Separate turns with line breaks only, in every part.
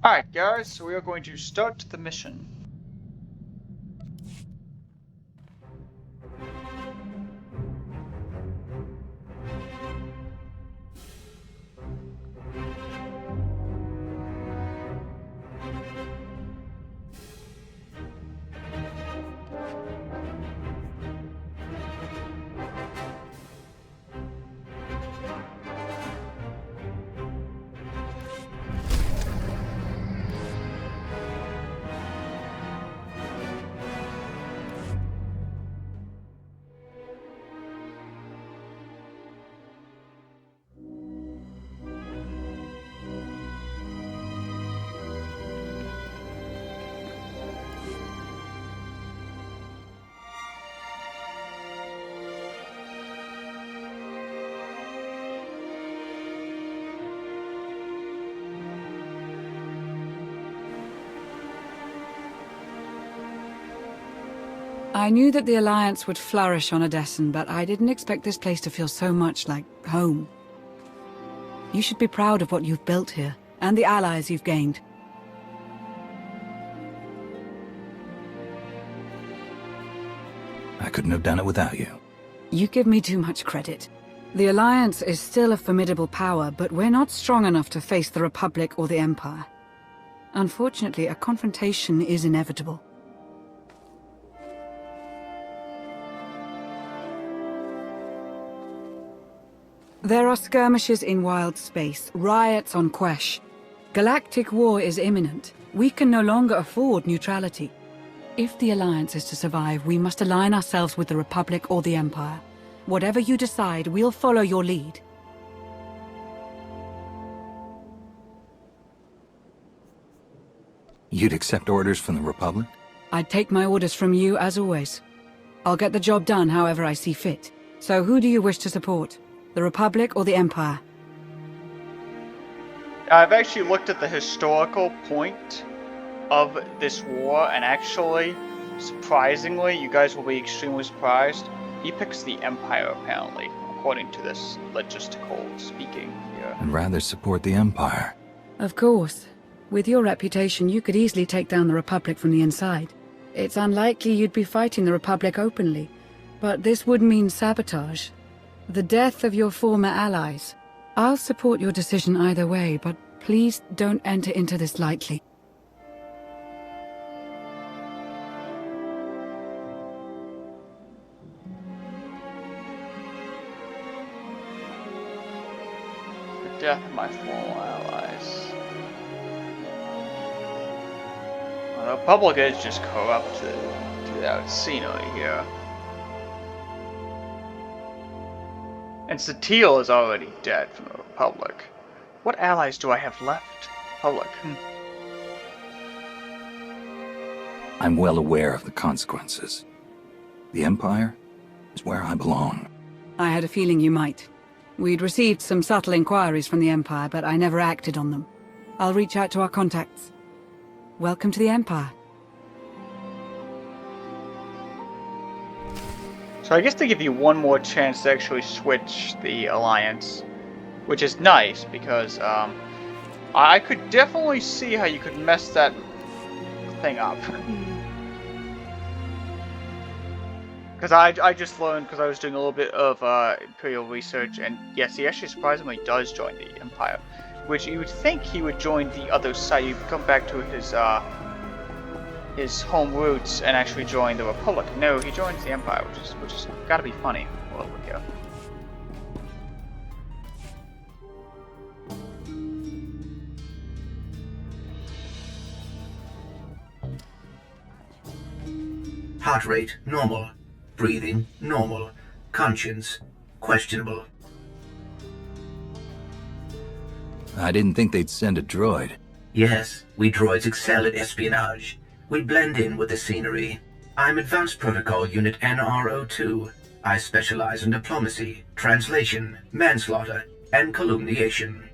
Alright guys, so we are going to start the mission.
I knew that the Alliance would flourish on Odessen, but I didn't expect this place to feel so much like home. You should be proud of what you've built here, and the allies you've gained.
I couldn't have done it without you.
You give me too much credit. The Alliance is still a formidable power, but we're not strong enough to face the Republic or the Empire. Unfortunately, a confrontation is inevitable. There are skirmishes in wild space, riots on Quesh. Galactic war is imminent. We can no longer afford neutrality. If the Alliance is to survive, we must align ourselves with the Republic or the Empire. Whatever you decide, we'll follow your lead.
You'd accept orders from the Republic?
I'd take my orders from you, as always. I'll get the job done however I see fit. So who do you wish to support? The Republic or the Empire?
I've actually looked at the historical point of this war, and actually, surprisingly, you guys will be extremely surprised, he picks the Empire apparently, according to this logistical speaking here.
I'd rather support the Empire.
Of course. With your reputation, you could easily take down the Republic from the inside. It's unlikely you'd be fighting the Republic openly, but this would mean sabotage. The death of your former allies. I'll support your decision either way, but please don't enter into this lightly.
The death of my former allies. Well, the Republic is just corrupted to that scenery here. And Satele is already dead from the Republic. What allies do I have left? Republic.
I'm well aware of the consequences. The Empire is where I belong.
I had a feeling you might. We'd received some subtle inquiries from the Empire, but I never acted on them. I'll reach out to our contacts. Welcome to the Empire.
So I guess they give you one more chance to actually switch the Alliance, which is nice because I could definitely see how you could mess that thing up. Because I just learned, because I was doing a little bit of Imperial research, and yes, he actually surprisingly does join the Empire, which you would think he would join the other side. He'd come back to his home roots and actually join the Republic. No, he joins the Empire, which is gotta be funny. Well, look here.
Heart rate, normal. Breathing, normal. Conscience, questionable.
I didn't think they'd send a droid.
Yes, we droids excel at espionage. We blend in with the scenery. I'm Advanced Protocol Unit NR02. I specialize in diplomacy, translation, manslaughter, and calumniation.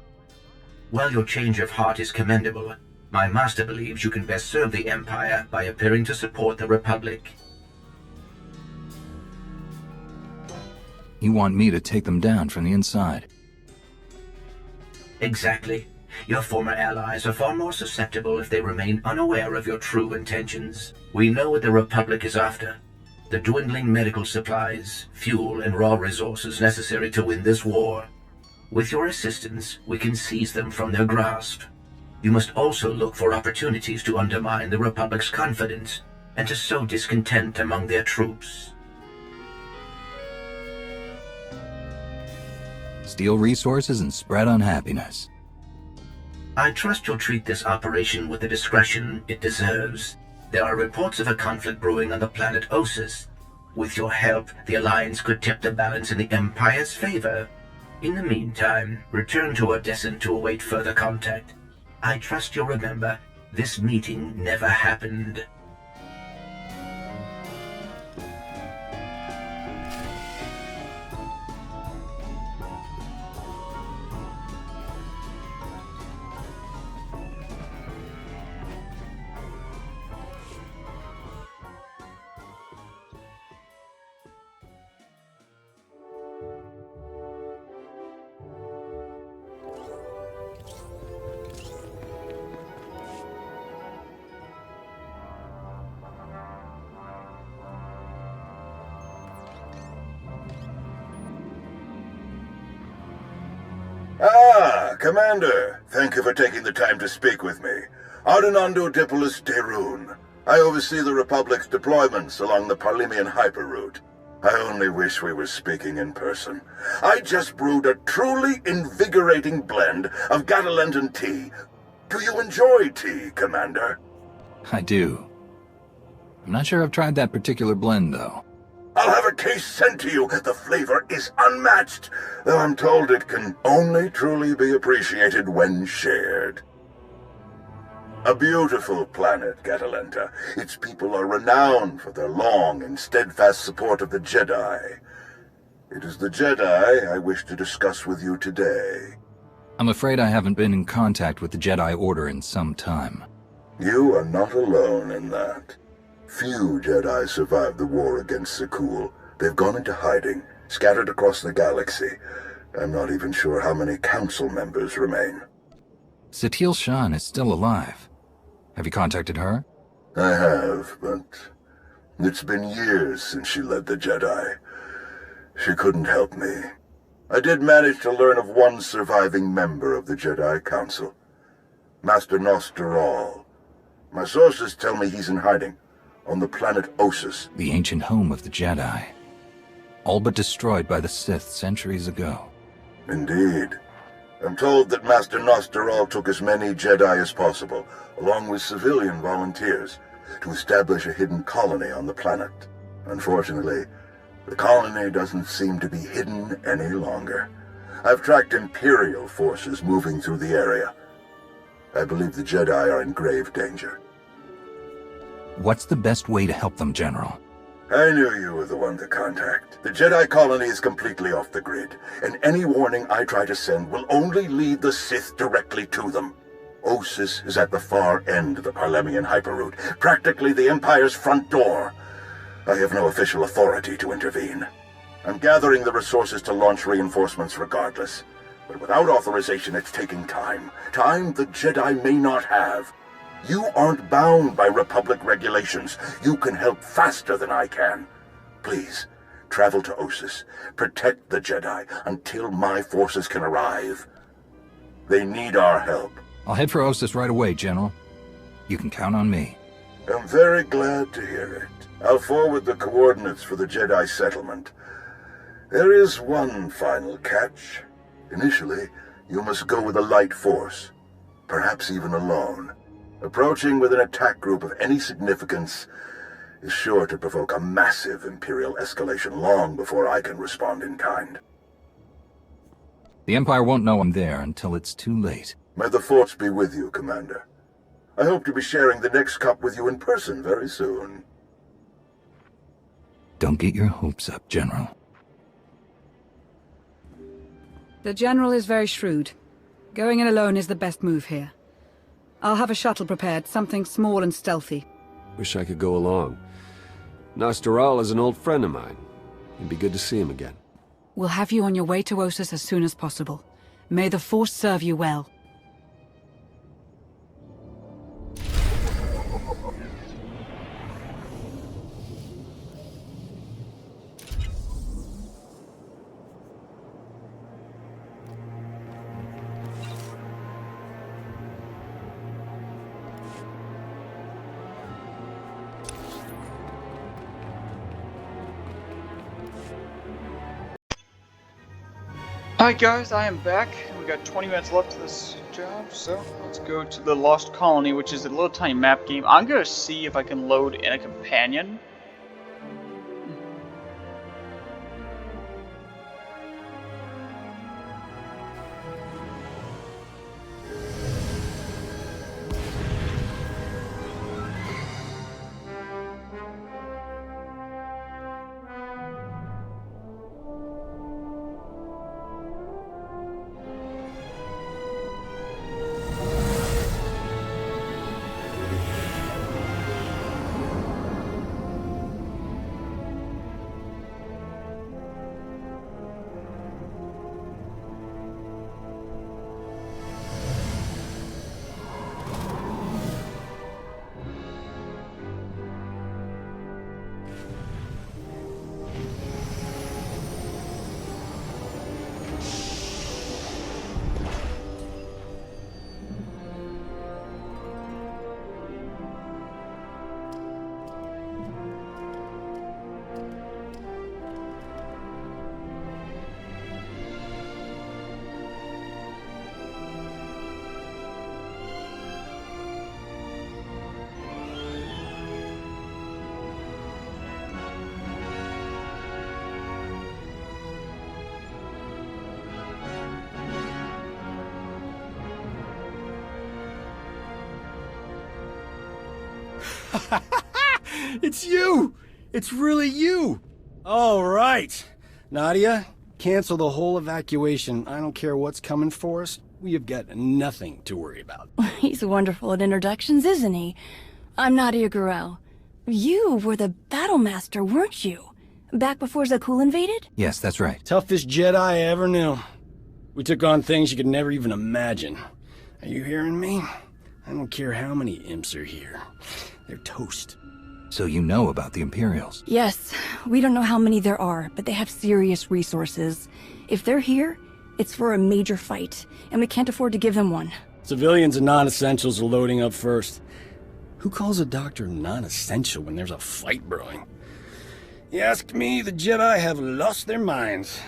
While your change of heart is commendable, my master believes you can best serve the Empire by appearing to support the Republic.
You want me to take them down from the inside?
Exactly. Your former allies are far more susceptible if they remain unaware of your true intentions. We know what the Republic is after. The dwindling medical supplies, fuel, and raw resources necessary to win this war. With your assistance, we can seize them from their grasp. You must also look for opportunities to undermine the Republic's confidence and to sow discontent among their troops.
Steal resources and spread unhappiness.
I trust you'll treat this operation with the discretion it deserves. There are reports of a conflict brewing on the planet Ossus. With your help, the Alliance could tip the balance in the Empire's favor. In the meantime, return to Odesson to await further contact. I trust you'll remember, this meeting never happened.
Ah, Commander. Thank you for taking the time to speak with me. Ardinando Dipolus Derun. I oversee the Republic's deployments along the Parlemian hyperroute. I only wish we were speaking in person. I just brewed a truly invigorating blend of Gatalentan tea. Do you enjoy tea, Commander?
I do. I'm not sure I've tried that particular blend, though.
I'll have a case sent to you. The flavor is unmatched, though I'm told it can only truly be appreciated when shared. A beautiful planet, Gatalenta. Its people are renowned for their long and steadfast support of the Jedi. It is the Jedi I wish to discuss with you today.
I'm afraid I haven't been in contact with the Jedi Order in some time.
You are not alone in that. Few Jedi survived the war against Zakul. They've gone into hiding, scattered across the galaxy. I'm not even sure how many council members remain.
Satil Shan is still alive. Have you contacted her?
I have, but it's been years since she led the Jedi. She couldn't help me. I did manage to learn of one surviving member of the Jedi Council, Master Nosteral. My sources tell me he's in hiding on the planet Ossus.
The ancient home of the Jedi. All but destroyed by the Sith centuries ago.
Indeed. I'm told that Master Nosteral took as many Jedi as possible, along with civilian volunteers, to establish a hidden colony on the planet. Unfortunately, the colony doesn't seem to be hidden any longer. I've tracked Imperial forces moving through the area. I believe the Jedi are in grave danger.
What's the best way to help them, General?
I knew you were the one to contact. The Jedi colony is completely off the grid, and any warning I try to send will only lead the Sith directly to them. Ossus is at the far end of the Parlemian hyperroute, practically the Empire's front door. I have no official authority to intervene. I'm gathering the resources to launch reinforcements regardless, but without authorization it's taking time. Time the Jedi may not have. You aren't bound by Republic regulations. You can help faster than I can. Please, travel to Ossus. Protect the Jedi until my forces can arrive. They need our help.
I'll head for Ossus right away, General. You can count on me.
I'm very glad to hear it. I'll forward the coordinates for the Jedi settlement. There is one final catch. Initially, you must go with a light force, perhaps even alone. Approaching with an attack group of any significance is sure to provoke a massive Imperial escalation long before I can respond in kind.
The Empire won't know I'm there until it's too late.
May the Force be with you, Commander. I hope to be sharing the next cup with you in person very soon.
Don't get your hopes up, General.
The General is very shrewd. Going in alone is the best move here. I'll have a shuttle prepared, something small and stealthy.
Wish I could go along. Nosteral is an old friend of mine. It'd be good to see him again.
We'll have you on your way to Ossus as soon as possible. May the Force serve you well.
Alright guys, I am back. We got 20 minutes left of this job, so let's go to the Lost Colony, which is a little tiny map game. I'm gonna see if I can load in a companion.
It's you! It's really you! All right. Nadia, cancel the whole evacuation. I don't care what's coming for us. We have got nothing to worry about.
He's wonderful at introductions, isn't he? I'm Nadia Gurel. You were the battle master, weren't you? Back before Zakul invaded?
Yes, that's right.
Toughest Jedi I ever knew. We took on things you could never even imagine. Are you hearing me? I don't care how many imps are here. They're toast.
So you know about the Imperials?
Yes. We don't know how many there are, but they have serious resources. If they're here, it's for a major fight, and we can't afford to give them one.
Civilians and non-essentials are loading up first. Who calls a doctor non-essential when there's a fight brewing? You ask me, the Jedi have lost their minds.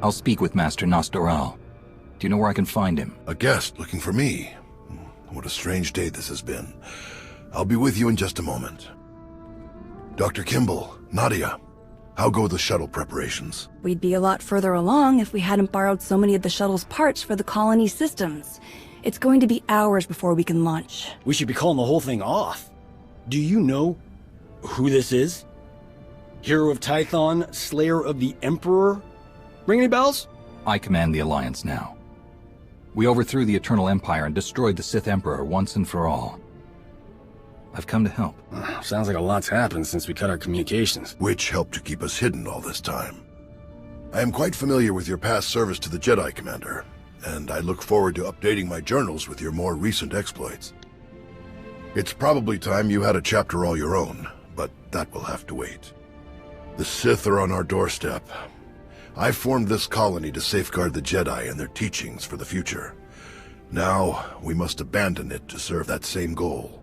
I'll speak with Master Nostoral. Do you know where I can find him?
A guest looking for me. What a strange day this has been. I'll be with you in just a moment. Dr. Kimball, Nadia, how go the shuttle preparations?
We'd be a lot further along if we hadn't borrowed so many of the shuttle's parts for the colony systems. It's going to be hours before we can launch.
We should be calling the whole thing off. Do you know who this is? Hero of Tython, Slayer of the Emperor? Ring any bells?
I command the Alliance now. We overthrew the Eternal Empire and destroyed the Sith Emperor once and for all. I've come to help.
Sounds like a lot's happened since we cut our communications.
Which helped to keep us hidden all this time. I am quite familiar with your past service to the Jedi, Commander, and I look forward to updating my journals with your more recent exploits. It's probably time you had a chapter all your own, but that will have to wait. The Sith are on our doorstep. I formed this colony to safeguard the Jedi and their teachings for the future. Now, we must abandon it to serve that same goal.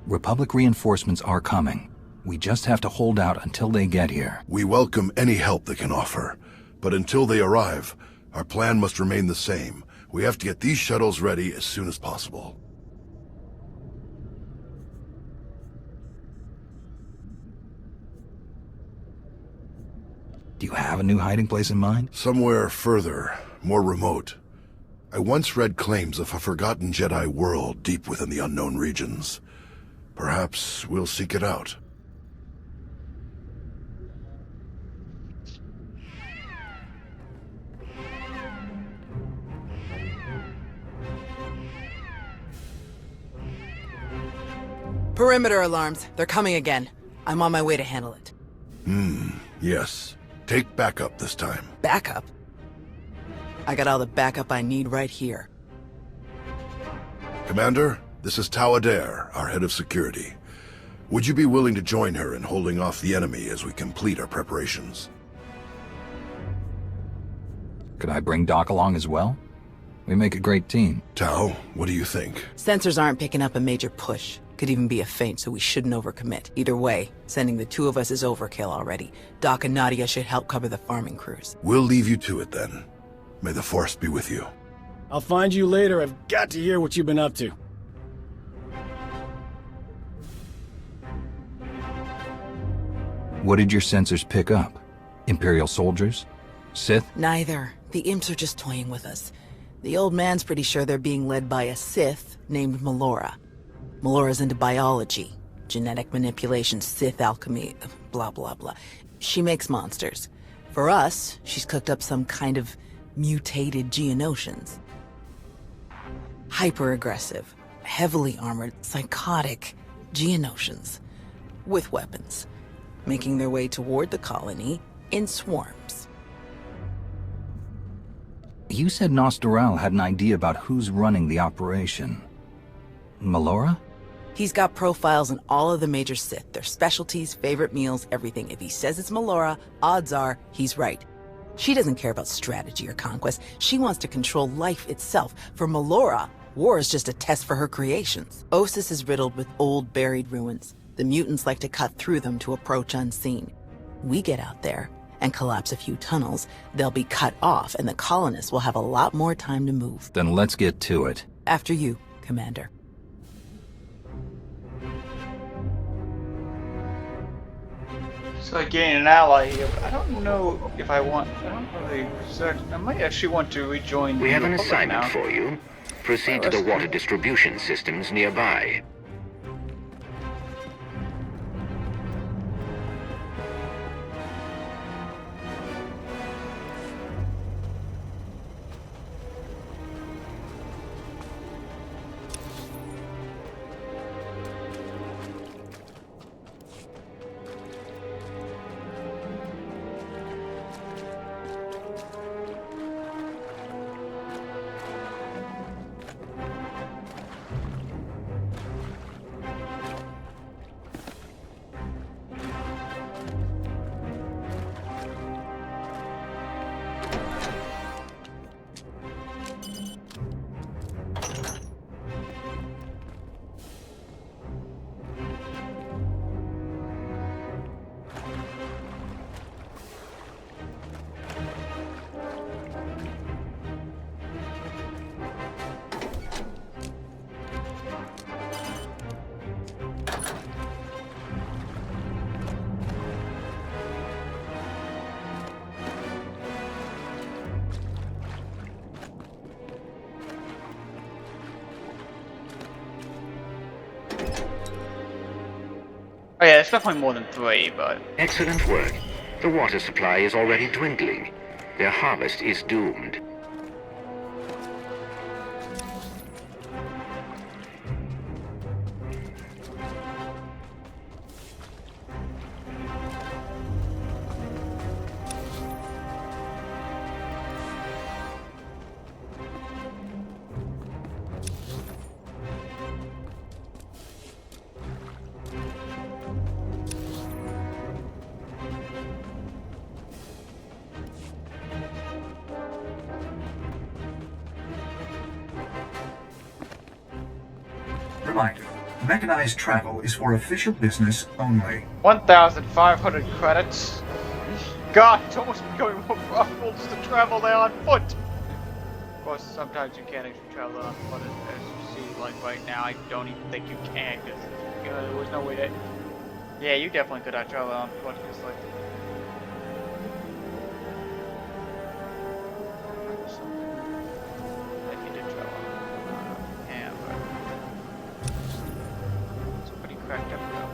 Republic reinforcements are coming. We just have to hold out until they get here.
We welcome any help they can offer, but until they arrive, our plan must remain the same. We have to get these shuttles ready as soon as possible.
Do you have a new hiding place in mind?
Somewhere further, more remote. I once read claims of a forgotten Jedi world deep within the unknown regions. Perhaps we'll seek it out.
Perimeter alarms. They're coming again. I'm on my way to handle it.
Yes. Take backup this time.
Backup? I got all the backup I need right here.
Commander, this is Tau Adair, our head of security. Would you be willing to join her in holding off the enemy as we complete our preparations?
Could I bring Doc along as well? We make a great team.
Tau, what do you think?
Sensors aren't picking up a major push. Could even be a feint, so we shouldn't overcommit. Either way, sending the two of us is overkill already. Doc and Nadia should help cover the farming crews.
We'll leave you to it then. May the Force be with you.
I'll find you later. I've got to hear what you've been up to.
What did your sensors pick up? Imperial soldiers? Sith?
Neither. The imps are just toying with us. The old man's pretty sure they're being led by a Sith named Melora. Melora's into biology, genetic manipulation, Sith alchemy, blah blah blah. She makes monsters. For us, she's cooked up some kind of mutated Geonosians. Hyper-aggressive, heavily armored, psychotic Geonosians. With weapons. Making their way toward the colony in swarms.
You said Nostoral had an idea about who's running the operation. Melora?
He's got profiles on all of the major Sith, their specialties, favorite meals, everything. If he says it's Melora, odds are he's right. She doesn't care about strategy or conquest. She wants to control life itself. For Melora, war is just a test for her creations. Ossus is riddled with old, buried ruins. The mutants like to cut through them to approach unseen. We get out there and collapse a few tunnels, they'll be cut off and the colonists will have a lot more time to move.
Then let's get to it.
After you, Commander.
So I gain an ally here, but I don't know if I want. I don't really. I might actually want to rejoin.
We have an
Republic
assignment
now.
for you. Proceed to the water distribution systems nearby.
Oh yeah, it's definitely more than 3, but...
Excellent work. The water supply is already dwindling. Their harvest is doomed.
Reminder, mechanized travel is for official business only.
1,500 credits. God, it's almost becoming more profitable just to travel there on foot. Of course, sometimes you can't actually travel on foot, as you see, like right now. I don't even think you can, because there was no way to... Yeah, you definitely could not travel on foot, because like... If you did travel on yeah, but... It's pretty cracked up though.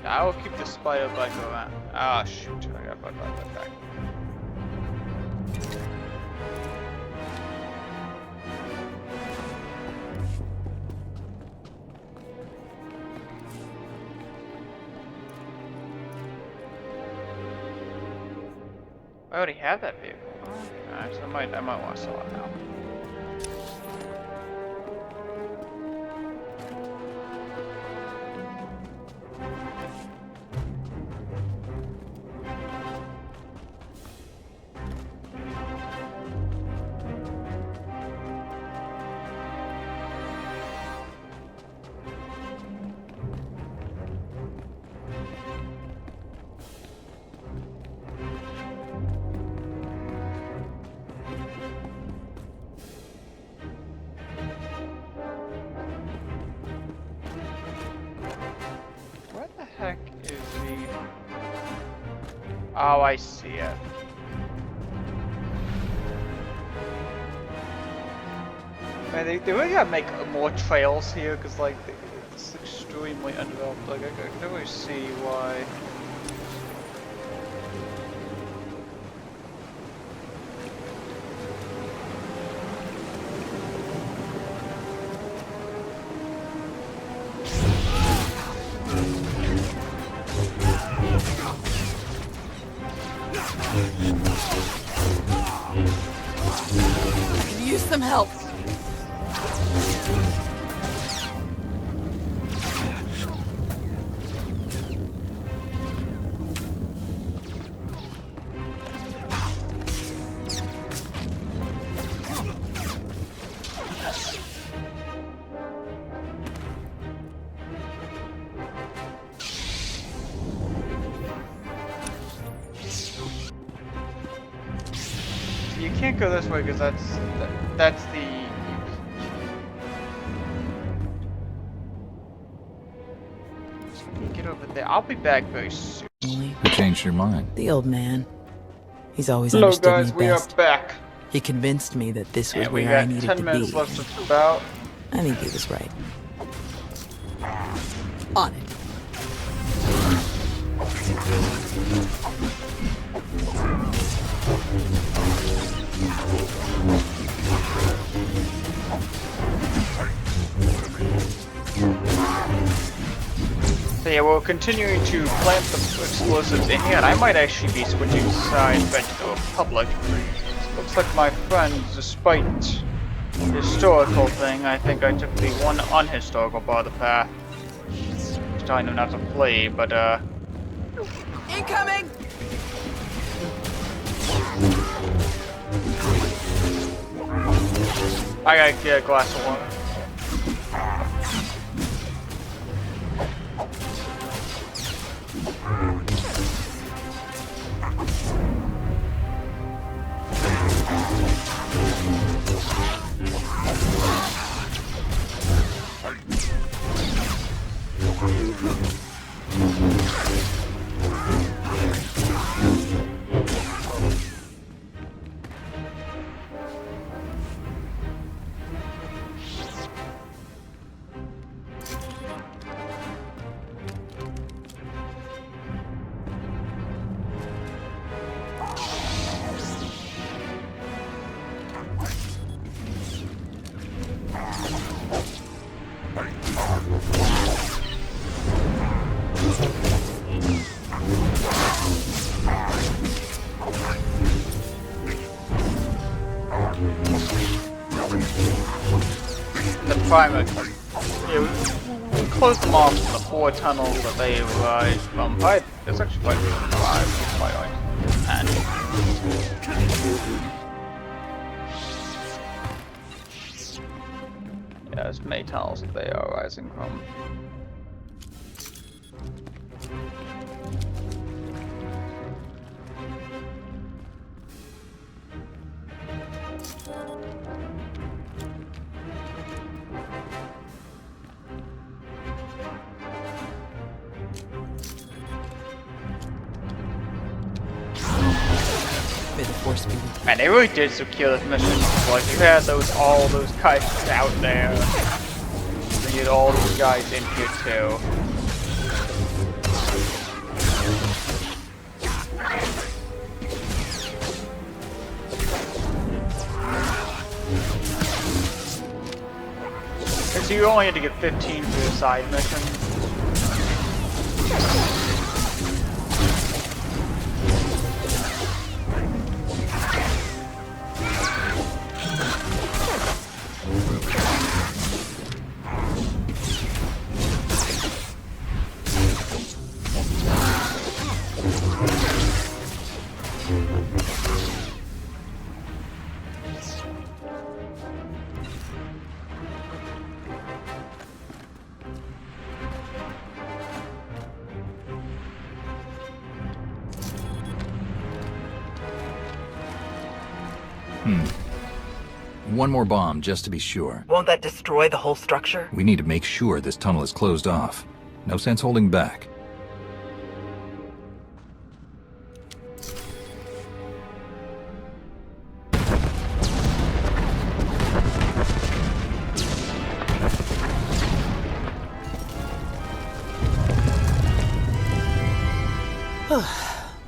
I will keep the spider bug around. Ah, shoot. I got bug back. I already have that vehicle. Oh, alright, so I might want to sell it now. Where the heck is the... Oh, I see it. Man, they really gotta make more trails here, because, like, it's extremely undeveloped. Like, I can really see why.
Could use some help.
You can't go this way because that's the. Get over there. I'll be back very soon.
You changed your mind.
The old man. He's always
Hello
understood
guys,
me
we
best.
are back.
He convinced me that this was
And we
where I
got
needed
10
to
minutes
be.
left to about.
I think he was right. On it.
So yeah, we're continuing to plant the explosives in here, and I might actually be switching sides back to the Republic. Looks like my friend, despite the historical thing, I think I took the one unhistorical part of the path. Just telling them not to flee, but
Incoming!
I gotta get a glass of water. The primary. Yeah, we closed them off the 4 tunnels that they arrived from. There's actually quite 5, quite right. And yeah, there's many tunnels that they are rising from. Man, they really did secure this mission. Like, you had all those guys out there. You had all these guys in here too. So you only had to get 15 for your side mission.
One more bomb, just to be sure.
Won't that destroy the whole structure?
We need to make sure this tunnel is closed off. No sense holding back.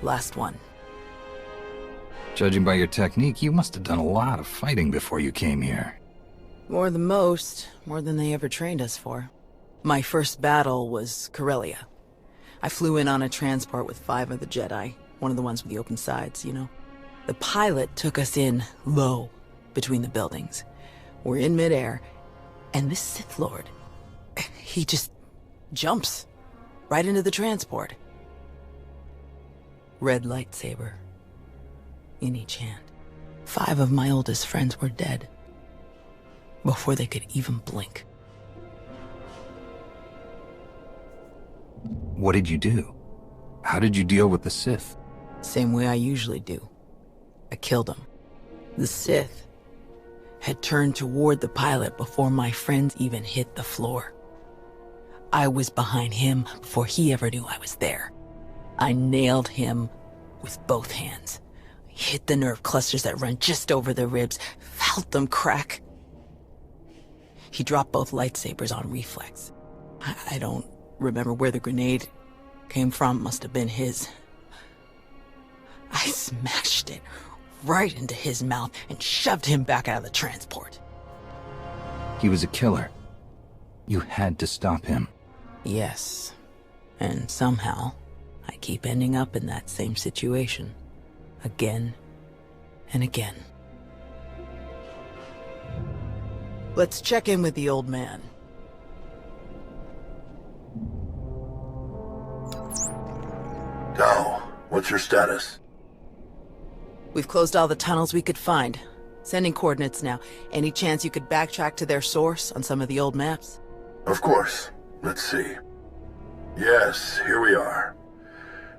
Last one.
Judging by your technique, you must have done a lot of fighting before you came here.
More than most. More than they ever trained us for. My first battle was Corellia. I flew in on a transport with 5 of the Jedi. One of the ones with the open sides, you know. The pilot took us in low, between the buildings. We're in midair, and this Sith Lord, he just jumps right into the transport. Red lightsaber in each hand. 5 of my oldest friends were dead before they could even blink.
What did you do? How did you deal with the Sith?
Same way I usually do. I killed them. The Sith had turned toward the pilot before my friends even hit the floor. I was behind him before he ever knew I was there. I nailed him with both hands. Hit the nerve clusters that run just over the ribs, felt them crack. He dropped both lightsabers on reflex. I don't remember where the grenade came from, must have been his. I smashed it right into his mouth and shoved him back out of the transport.
He was a killer. You had to stop him.
Yes. And somehow, I keep ending up in that same situation. Again and again. Let's check in with the old man.
Tao, what's your status?
We've closed all the tunnels we could find. Sending coordinates now. Any chance you could backtrack to their source on some of the old maps?
Of course. Let's see. Yes, here we are.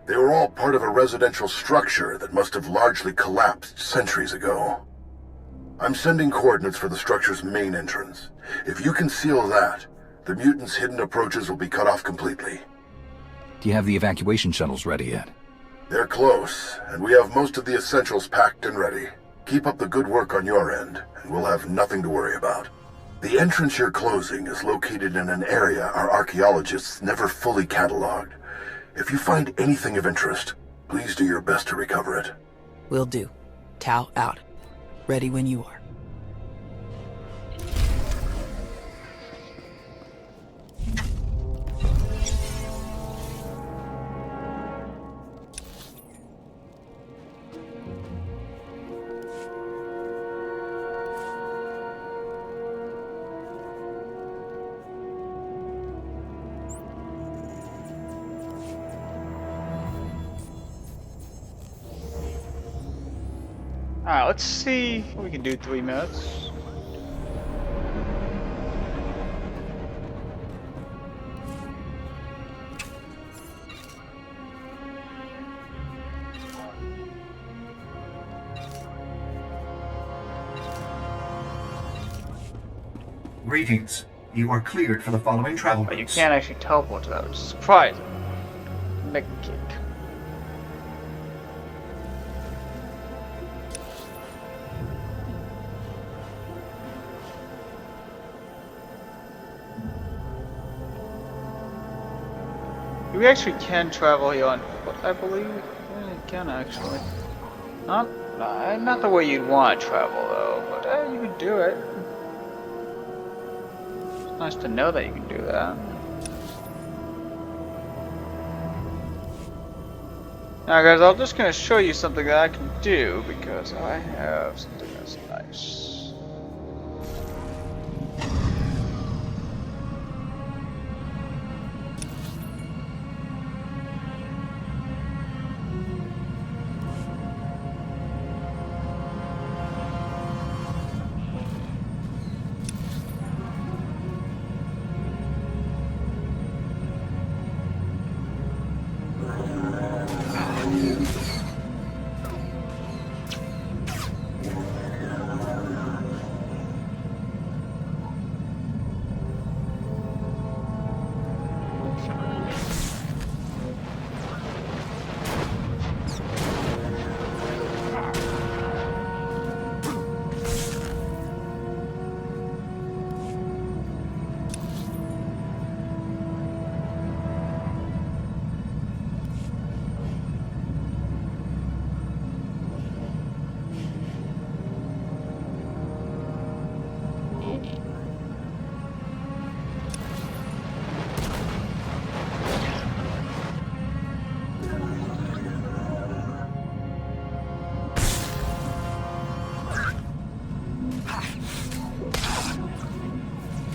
They were all part of a residential structure that must have largely collapsed centuries ago. I'm sending coordinates for the structure's main entrance. If you can seal that, the mutants' hidden approaches will be cut off completely.
Do you have the evacuation shuttles ready yet?
They're close, and we have most of the essentials packed and ready. Keep up the good work on your end, and we'll have nothing to worry about. The entrance you're closing is located in an area our archaeologists never fully cataloged. If you find anything of interest, please do your best to recover it.
Will do. Tau out. Ready when you are.
Alright, let's see what we can do. 3 minutes.
Greetings. You are cleared for the following travel
But you
routes.
can't actually teleport to that, which is surprising. Mega kick. We actually can travel here on foot, I believe. Yeah, you can actually. Not the way you'd want to travel though, but you can do it. It's nice to know that you can do that. Now guys, I'm just gonna show you something that I can do because I have something that's nice.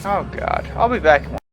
Oh god. I'll be back in